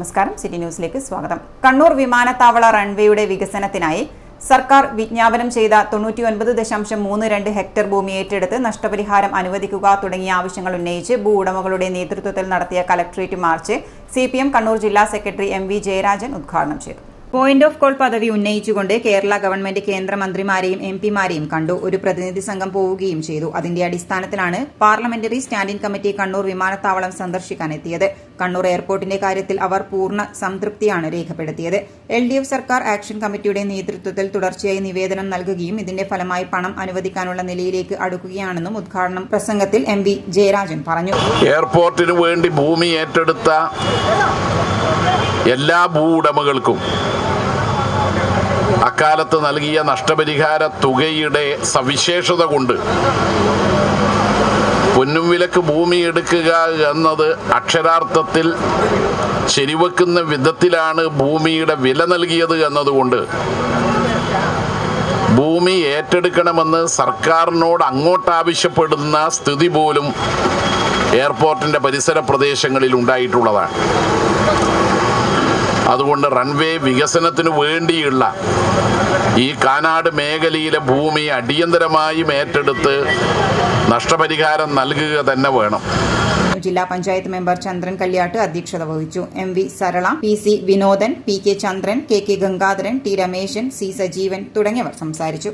നമസ്കാരം, സിറ്റി ന്യൂസിലേക്ക് സ്വാഗതം. കണ്ണൂർ വിമാനത്താവള റൺവേയുടെ വികസനത്തിനായി സർക്കാർ വിജ്ഞാപനം ചെയ്ത 99.32 ഹെക്ടർ ഭൂമി ഏറ്റെടുത്ത് നഷ്ടപരിഹാരം അനുവദിക്കുക തുടങ്ങിയ ആവശ്യങ്ങൾ ഉന്നയിച്ച് ഭൂവുടമകളുടെ നേതൃത്വത്തിൽ നടത്തിയ കലക്ടറേറ്റ് മാർച്ച് CPM കണ്ണൂർ ജില്ലാ സെക്രട്ടറി MV ജയരാജൻ ഉദ്ഘാടനം ചെയ്തു. പോയിന്റ് ഓഫ് കോൾ പദവി ഉന്നയിച്ചുകൊണ്ട് കേരള ഗവൺമെന്റ് കേന്ദ്രമന്ത്രിമാരെയും MP-മാരെയും കണ്ടു. ഒരു പ്രതിനിധി സംഘം പോവുകയും ചെയ്തു. അതിന്റെ അടിസ്ഥാനത്തിലാണ് പാർലമെന്ററി സ്റ്റാൻഡിംഗ് കമ്മിറ്റി കണ്ണൂർ വിമാനത്താവളം സന്ദർശിക്കാനെത്തിയത്. കണ്ണൂർ എയർപോർട്ടിന്റെ കാര്യത്തിൽ അവർ പൂർണ്ണ സംതൃപ്തിയാണ് രേഖപ്പെടുത്തിയത്. LDF സർക്കാർ ആക്ഷൻ കമ്മിറ്റിയുടെ നേതൃത്വത്തിൽ തുടർച്ചയായി നിവേദനം നൽകുകയും ഇതിന്റെ ഫലമായി പണം അനുവദിക്കാനുള്ള നിലയിലേക്ക് അടുക്കുകയാണെന്നും ഉദ്ഘാടനം പ്രസംഗത്തിൽ MV ജയരാജൻ പറഞ്ഞു. എയർപോർട്ടിനു വേണ്ടി ഭൂമി ഏറ്റെടുത്ത എല്ലാ ഭൂവുടമകൾക്കും അക്കാലത്ത് നൽകിയ നഷ്ടപരിഹാര തുകയുടെ സവിശേഷത കൊണ്ട് പൊന്നും വിലക്ക് ഭൂമി എടുക്കുക എന്നത് അക്ഷരാർത്ഥത്തിൽ ശരിവെക്കുന്ന വിധത്തിലാണ് ഭൂമിയുടെ വില നൽകിയത് എന്നതുകൊണ്ട് ഭൂമി ഏറ്റെടുക്കണമെന്ന് സർക്കാരിനോട് അങ്ങോട്ട് ആവശ്യപ്പെടുന്ന സ്ഥിതി പോലും എയർപോർട്ടിൻ്റെ പരിസര പ്രദേശങ്ങളിൽ ഉണ്ടായിട്ടുള്ളതാണ്. അതുകൊണ്ട് റൺവേ വികസനത്തിന് വേണ്ടിയുള്ള ഈ കാനാട് മേഖലയിലെ ഭൂമി അടിയന്തരമായും ഏറ്റെടുത്ത് നഷ്ടപരിഹാരം നൽകുക തന്നെ വേണം. ജില്ലാ പഞ്ചായത്ത് മെമ്പർ ചന്ദ്രൻ കല്യാട്ട് അധ്യക്ഷത വഹിച്ചു. MV Sarala, PC Vinodan, PK ചന്ദ്രൻ, KK Gangadharan, T Rameshan, C Sajeevan തുടങ്ങിയവർ സംസാരിച്ചു.